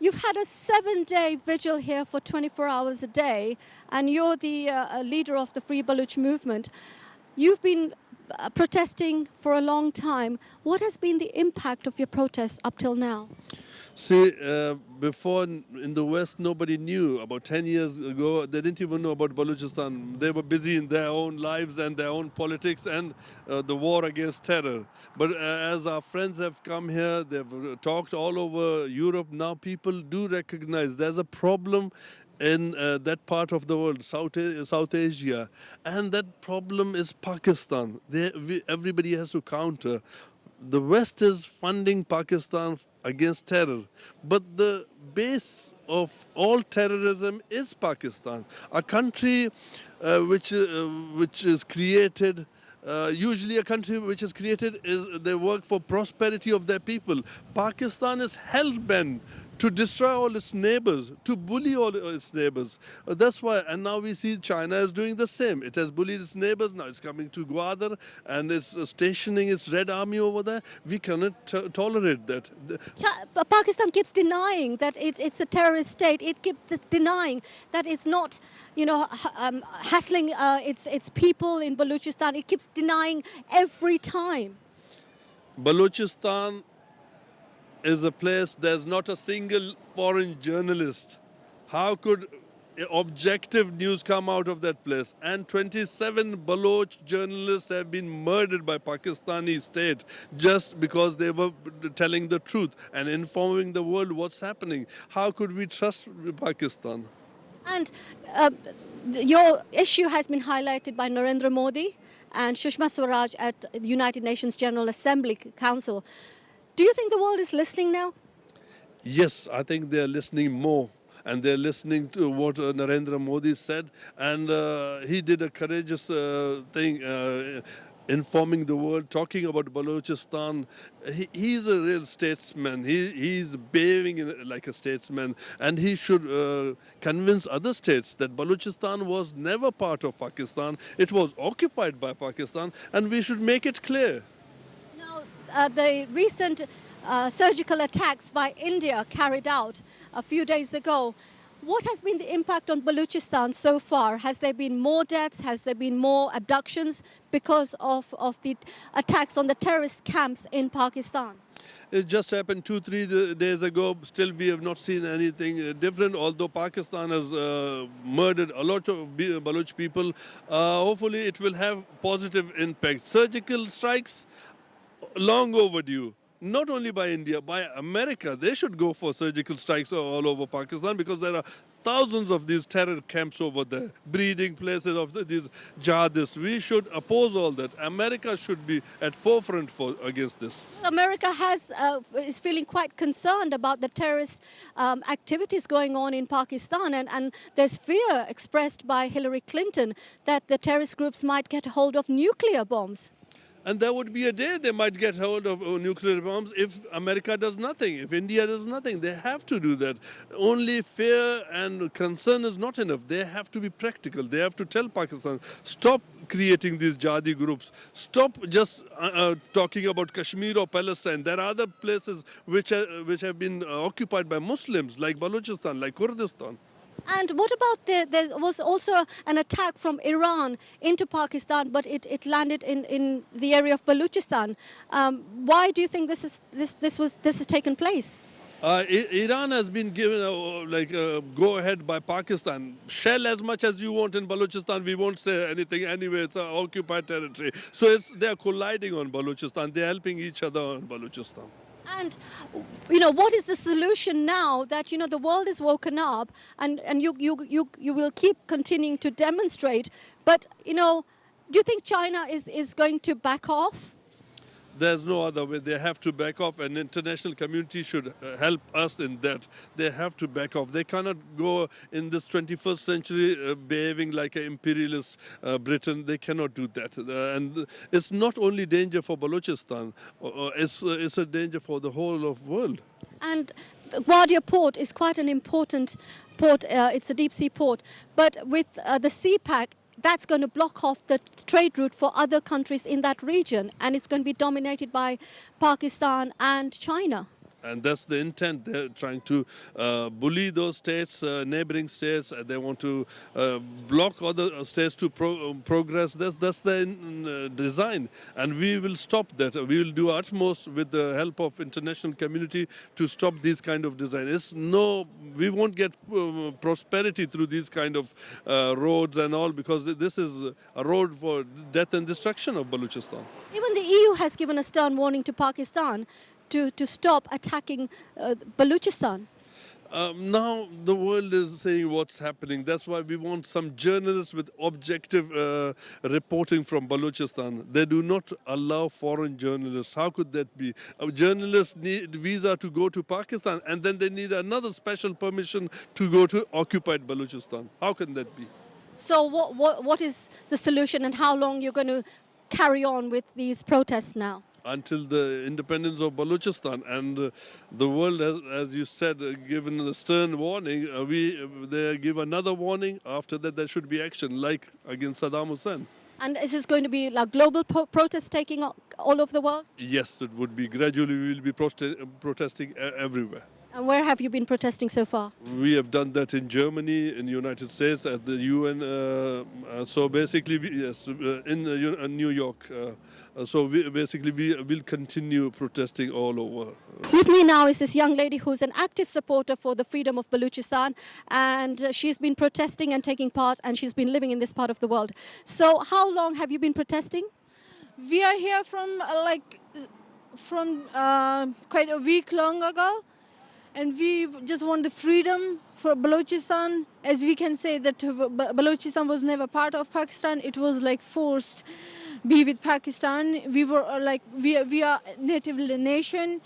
You've had a 7-day vigil here for 24 hours a day, and you're the leader of the Free Baluch movement. You've been protesting for a long time. What has been the impact of your protests up till now? See, before in the West, nobody knew. About 10 years ago, they didn't even know about Balochistan. They were busy in their own lives and their own politics and the war against terror. But as our friends have come here, they've talked all over Europe. Now people do recognize there's a problem in that part of the world, South Asia. And that problem is Pakistan. Everybody has to counter. The West is funding Pakistan against terror, but the base of all terrorism is Pakistan, a country which is created. Usually, a country which is created is they work for prosperity of their people. Pakistan is hell bent to destroy all its neighbors, to bully all its neighbors. That's why, and now we see China is doing the same. It has bullied its neighbors, now it's coming to Gwadar and it's stationing its Red Army over there. We cannot tolerate that. Pakistan keeps denying that it's a terrorist state. It keeps denying that it's not, hassling its people in Balochistan. It keeps denying every time. Balochistan is a place, there's not a single foreign journalist. How could objective news come out of that place? And 27 Baloch journalists have been murdered by Pakistani state just because they were telling the truth and informing the world what's happening. How could we trust Pakistan? And your issue has been highlighted by Narendra Modi and Sushma Swaraj at the United Nations General Assembly Council. Do you think the world is listening now? Yes, I think they're listening more. And they're listening to what Narendra Modi said. And he did a courageous thing, informing the world, talking about Balochistan. He's a real statesman. He's behaving like a statesman. And he should convince other states that Balochistan was never part of Pakistan. It was occupied by Pakistan. And we should make it clear. The recent surgical attacks by India carried out a few days ago, what has been the impact on Balochistan so far? Has there been more deaths? Has there been more abductions because of the attacks on the terrorist camps in Pakistan? It just happened 2-3 days ago. Still, we have not seen anything different. Although Pakistan has murdered a lot of Baloch people, hopefully it will have positive impact. Surgical strikes, long overdue. Not only by India, by America. They should go for surgical strikes all over Pakistan because there are thousands of these terror camps over there, breeding places of these jihadists. We should oppose all that. America should be at forefront against this. America is feeling quite concerned about the terrorist activities going on in Pakistan, and there's fear expressed by Hillary Clinton that the terrorist groups might get hold of nuclear bombs. And there would be a day they might get hold of nuclear bombs if America does nothing, if India does nothing. They have to do that. Only fear and concern is not enough. They have to be practical. They have to tell Pakistan, stop creating these jihadi groups. Stop just talking about Kashmir or Palestine. There are other places which have been occupied by Muslims, like Balochistan, like Kurdistan. And what about there was also an attack from Iran into Pakistan, but it landed in the area of Balochistan. Why do you think this has taken place? Iran has been given a go-ahead by Pakistan. Shell as much as you want in Balochistan, we won't say anything anyway. It's an occupied territory. So they're colliding on Balochistan. They're helping each other on Balochistan. And, what is the solution now that, the world is woken up and you will keep continuing to demonstrate, but, do you think China is going to back off? There's no other way. They have to back off, and international community should help us in that. They have to back off. They cannot go in this 21st century behaving like an imperialist Britain. They cannot do that. And it's not only danger for Balochistan. It's a danger for the whole of the world. And Gwadia port is quite an important port. It's a deep sea port. But with the CPAC, that's going to block off the trade route for other countries in that region, and it's going to be dominated by Pakistan and China. And that's the intent. They're trying to bully those states, neighboring states. They want to block other states to progress. That's the design. And we will stop that. We will do utmost with the help of international community to stop these kind of design. We won't get prosperity through these kind of roads and all, because this is a road for death and destruction of Baluchistan. Even the EU has given a stern warning to Pakistan to stop attacking Baluchistan. Now the world is saying what's happening. That's why we want some journalists with objective reporting from Balochistan. They do not allow foreign journalists. How could that be? Journalists need visa to go to Pakistan, and then they need another special permission to go to occupied Balochistan. How can that be? So what is the solution, and how long you're going to carry on with these protests now? Until the independence of Balochistan, and the world has, as you said, given a stern warning. They give another warning. After that, there should be action, like against Saddam Hussein. And is this going to be like global protests taking all over the world? Yes, it would be. Gradually, we will be protesting everywhere. And where have you been protesting so far? We have done that in Germany, in the United States, at the UN. So basically, in New York. So we will continue protesting all over. With me now is this young lady who's an active supporter for the freedom of Baluchistan, and she's been protesting and taking part, and she's been living in this part of the world. So how long have you been protesting? We are here from quite a week long ago, and we just want the freedom for Balochistan. As we can say that Balochistan was never part of Pakistan. It was like forced be with Pakistan. We were we are native nation.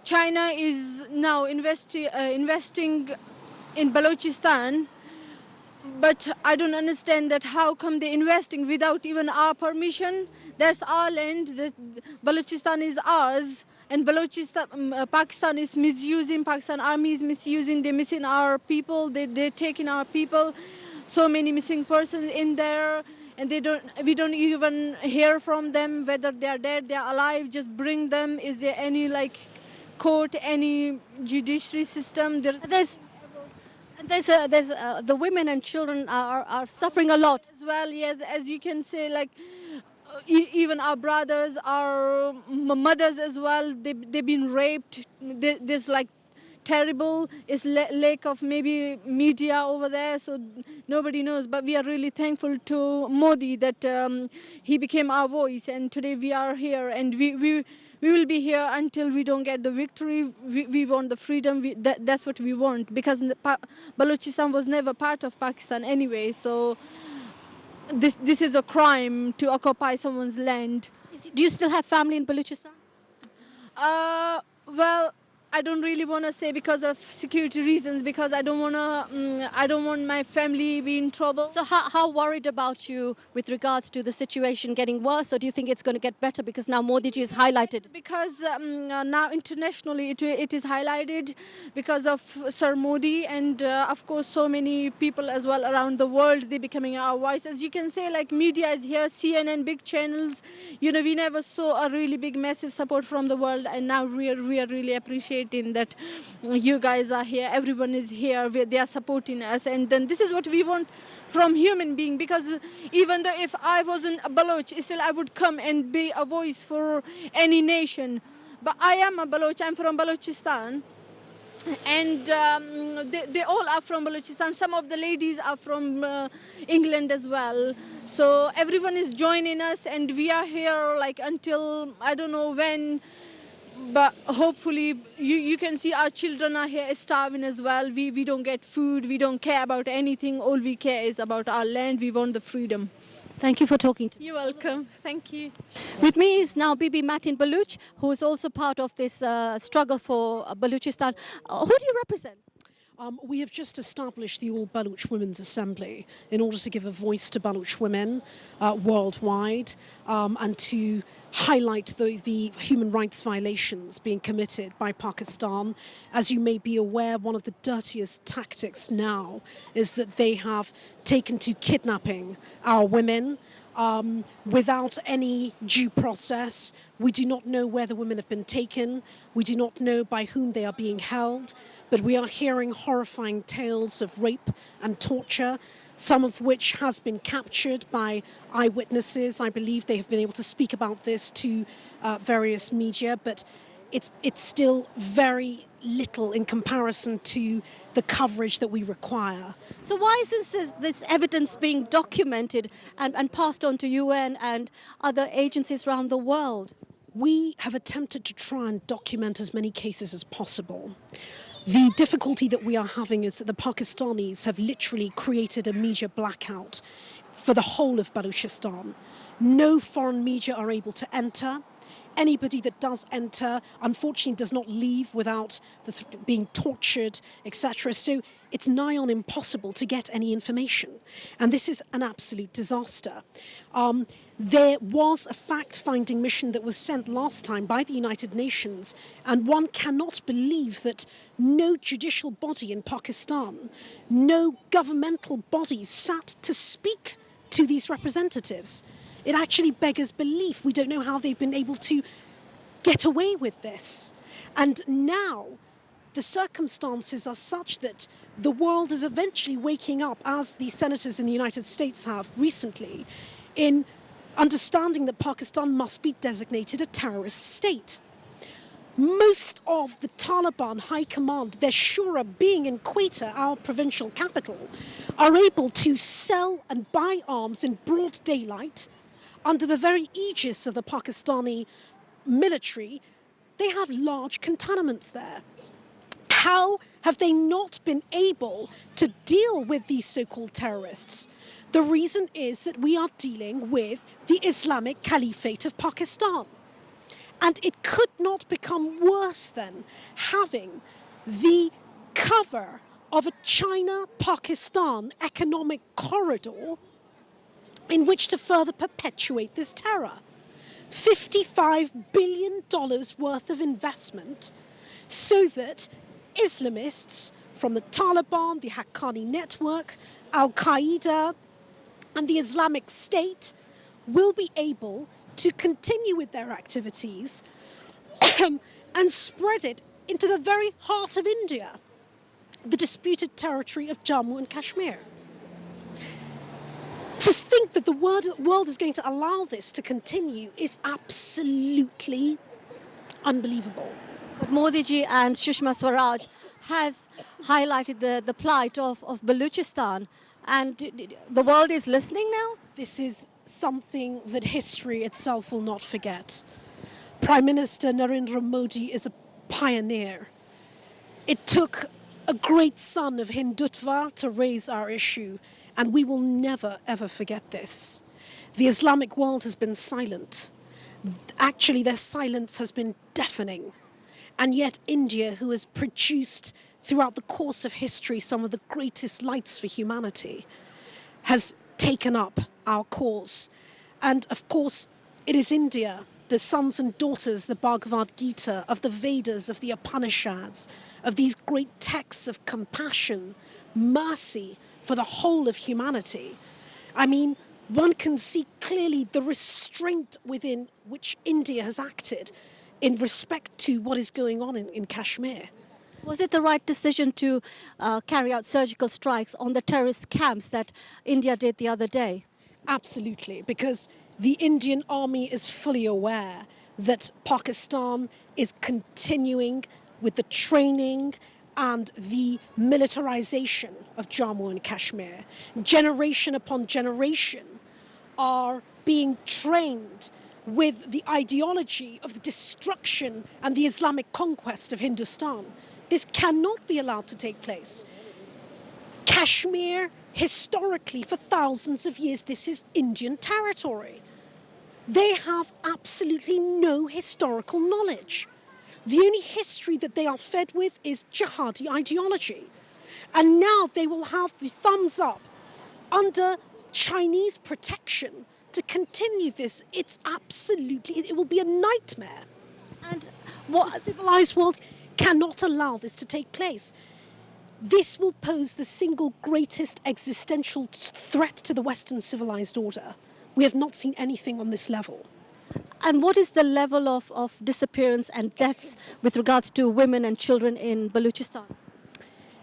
China is now investing in Balochistan, but I don't understand that how come they're investing without even our permission. That's our land. Balochistan is ours, and Pakistan is misusing. Pakistan army is misusing. They're missing our people. They're taking our people. So many missing persons in there. And we don't even hear from them whether they are dead, they are alive. Just bring them. Is there any court, any judiciary system? There's the women and children are suffering a lot as well. Yes, as you can say, even our brothers, our mothers as well. They've been raped. There's terrible. It's lack of maybe media over there, so nobody knows. But we are really thankful to Modi that he became our voice, and today we are here, and we will be here until we don't get the victory. We want the freedom. That's what we want, because Balochistan was never part of Pakistan anyway. So this is a crime to occupy someone's land. Do you still have family in Balochistan? Well, I don't really want to say because of security reasons, because I don't want my family be in trouble. So how worried about you with regards to the situation getting worse, or do you think it's going to get better because now Modi ji is highlighted? Because now internationally it is highlighted because of Sir Modi, and of course so many people as well around the world, they're becoming our voice. As you can say, media is here, CNN, big channels. We never saw a really big massive support from the world, and now we are really appreciating that you guys are here, everyone is here, they are supporting us, and then this is what we want from human being, because even though if I wasn't a Baloch, still I would come and be a voice for any nation. But I am a Baloch, I'm from Balochistan, and they all are from Balochistan. Some of the ladies are from England as well. So everyone is joining us, and we are here until I don't know when. But hopefully you can see our children are here starving as well. We don't get food. We don't care about anything. All we care is about our land. We want the freedom. Thank you for talking to me. You're welcome. Thank you. With me is now Bibi Matin Baluch, who is also part of this struggle for Baluchistan. Who do you represent? We have just established the All Baluch Women's Assembly in order to give a voice to Baluch women worldwide and to highlight the human rights violations being committed by Pakistan. As you may be aware, one of the dirtiest tactics now is that they have taken to kidnapping our women, without any due process. We do not know where the women have been taken. We do not know by whom they are being held. But we are hearing horrifying tales of rape and torture, some of which has been captured by eyewitnesses. I believe they have been able to speak about this to various media, but it's still very little in comparison to the coverage that we require. So why isn't this evidence being documented and passed on to UN and other agencies around the world? We have attempted to try and document as many cases as possible. The difficulty that we are having is that the Pakistanis have literally created a media blackout for the whole of Baluchistan. No foreign media are able to enter. Anybody that does enter, unfortunately, does not leave without being tortured, etc. So it's nigh on impossible to get any information. And this is an absolute disaster. There was a fact-finding mission that was sent last time by the United Nations, and one cannot believe that no judicial body in Pakistan, no governmental bodies sat to speak to these representatives. It actually beggars belief. We don't know how they've been able to get away with this. And now the circumstances are such that the world is eventually waking up, as the senators in the United States have recently, in understanding that Pakistan must be designated a terrorist state. Most of the Taliban high command, their shura being in Quetta, our provincial capital, are able to sell and buy arms in broad daylight under the very aegis of the Pakistani military. They have large cantonments there. How have they not been able to deal with these so-called terrorists? The reason is that we are dealing with the Islamic Caliphate of Pakistan. And it could not become worse than having the cover of a China-Pakistan economic corridor in which to further perpetuate this terror. $55 billion worth of investment so that Islamists from the Taliban, the Haqqani network, Al-Qaeda, and the Islamic State will be able to continue with their activities and spread it into the very heart of India, the disputed territory of Jammu and Kashmir. To think that the world is going to allow this to continue is absolutely unbelievable. But Modi ji and Sushma Swaraj has highlighted the plight of Baluchistan, and the world is listening now? This is something that history itself will not forget. Prime Minister Narendra Modi is a pioneer. It took a great son of Hindutva to raise our issue, and we will never, ever forget this. The Islamic world has been silent. Actually, their silence has been deafening. And yet India, who has produced throughout the course of history some of the greatest lights for humanity, has taken up our cause. And of course, it is India, the sons and daughters, the Bhagavad Gita, of the Vedas, of the Upanishads, of these great texts of compassion, mercy for the whole of humanity. I mean, one can see clearly the restraint within which India has acted in respect to what is going on in Kashmir. Was it the right decision to carry out surgical strikes on the terrorist camps that India did the other day? Absolutely, because the Indian army is fully aware that Pakistan is continuing with the training and the militarization of Jammu and Kashmir. Generation upon generation are being trained with the ideology of the destruction and the Islamic conquest of Hindustan. This cannot be allowed to take place. Kashmir, historically, for thousands of years, this is Indian territory. They have absolutely no historical knowledge. The only history that they are fed with is jihadi ideology. And now they will have the thumbs up under Chinese protection to continue this. It's absolutely, it will be a nightmare. And The civilized world cannot allow this to take place. This will pose the single greatest existential threat to the Western civilized order. We have not seen anything on this level. And what is the level of disappearance and deaths with regards to women and children in Baluchistan?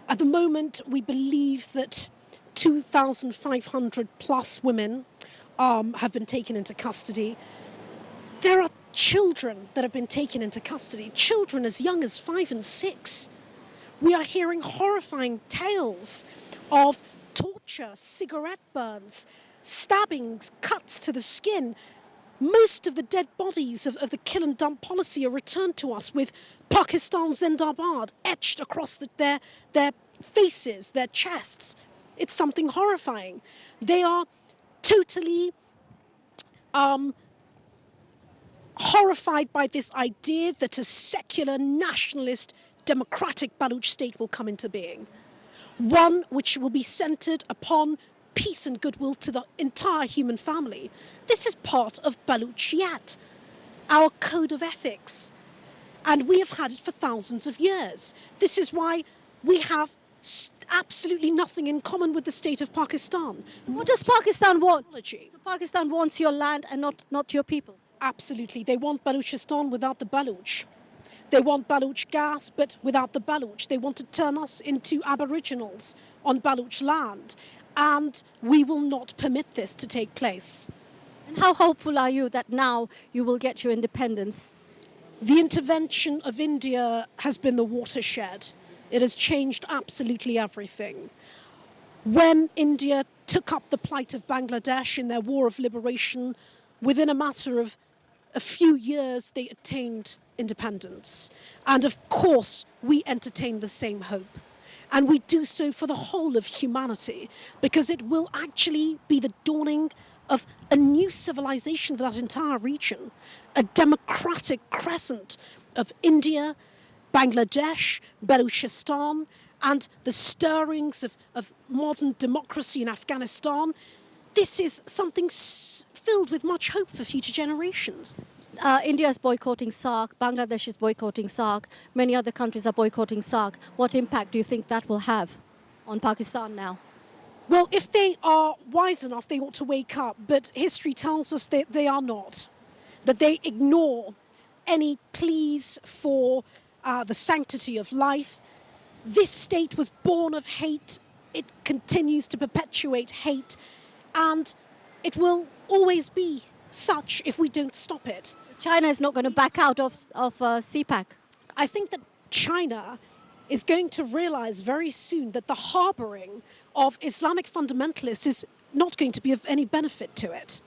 At the moment, we believe that 2,500 plus women have been taken into custody. There are children that have been taken into custody, children as young as 5 and 6. We are hearing horrifying tales of torture, cigarette burns, stabbings, cuts to the skin. Most of the dead bodies of the kill and dump policy are returned to us with Pakistan Zindabad etched across their faces, their chests. It's something horrifying. They are totally horrified by this idea that a secular, nationalist, democratic Baluch state will come into being. One which will be centered upon peace and goodwill to the entire human family. This is part of Baluchiyat, our code of ethics. And we have had it for thousands of years. This is why we have absolutely nothing in common with the state of Pakistan. What does Pakistan want? So Pakistan wants your land and not your people. Absolutely. They want Baluchistan without the Baluch. They want Baluch gas, but without the Baluch. They want to turn us into aboriginals on Baluch land. And we will not permit this to take place. And how hopeful are you that now you will get your independence? The intervention of India has been the watershed. It has changed absolutely everything. When India took up the plight of Bangladesh in their war of liberation, within a matter of a few years, they attained independence. And of course, we entertain the same hope. And we do so for the whole of humanity, because it will actually be the dawning of a new civilization for that entire region, a democratic crescent of India, Bangladesh, Baluchistan, and the stirrings of modern democracy in Afghanistan. This is something filled with much hope for future generations. India is boycotting SARC, Bangladesh is boycotting SARC, many other countries are boycotting SARC. What impact do you think that will have on Pakistan now? Well, if they are wise enough, they ought to wake up. But history tells us that they are not, that they ignore any pleas for the sanctity of life. This state was born of hate. It continues to perpetuate hate. And it will always be such if we don't stop it. China is not going to back out of CPAC. I think that China is going to realize very soon that the harboring of Islamic fundamentalists is not going to be of any benefit to it.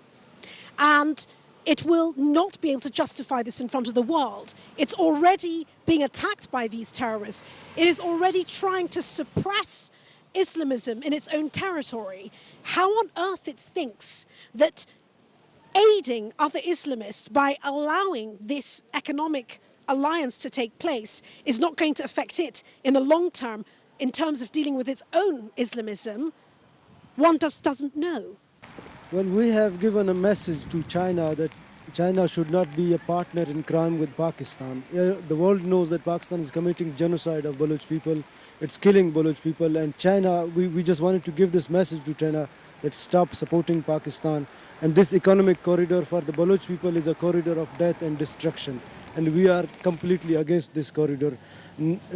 And it will not be able to justify this in front of the world. It's already being attacked by these terrorists. It is already trying to suppress Islamism in its own territory. How on earth it thinks that aiding other Islamists by allowing this economic alliance to take place is not going to affect it in the long term in terms of dealing with its own Islamism, one just doesn't know. Well, we have given a message to China that China should not be a partner in crime with Pakistan. The world knows that Pakistan is committing genocide of Baluch people. It's killing Baluch people. And China, we just wanted to give this message to China that stop supporting Pakistan. And this economic corridor for the Baluch people is a corridor of death and destruction. And we are completely against this corridor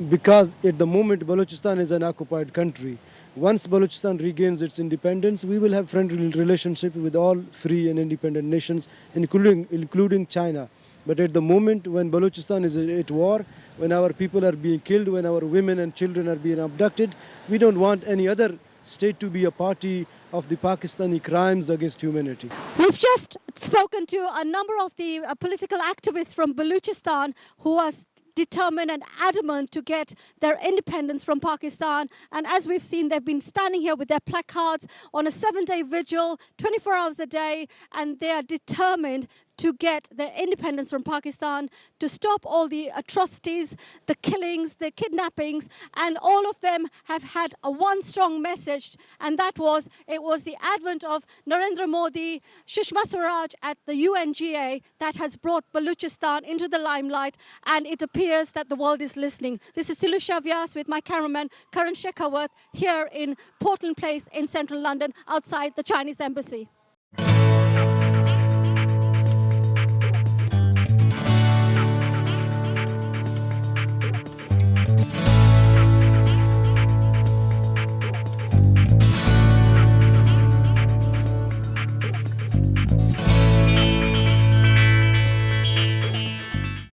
because at the moment Balochistan is an occupied country. Once Balochistan regains its independence, we will have friendly relationship with all free and independent nations, including China. But at the moment when Balochistan is at war, when our people are being killed, when our women and children are being abducted, we don't want any other state to be a party of the Pakistani crimes against humanity. We've just spoken to a number of the political activists from Baluchistan who are determined and adamant to get their independence from Pakistan. And as we've seen, they've been standing here with their placards on a 7-day vigil, 24 hours a day, and they are determined to get their independence from Pakistan, to stop all the atrocities, the killings, the kidnappings, and all of them have had a one strong message, and that was, it was the advent of Narendra Modi, Sushma Swaraj at the UNGA that has brought Baluchistan into the limelight, and it appears that the world is listening. This is Silusha Vyas with my cameraman Karan Shekhawat here in Portland Place in central London outside the Chinese embassy.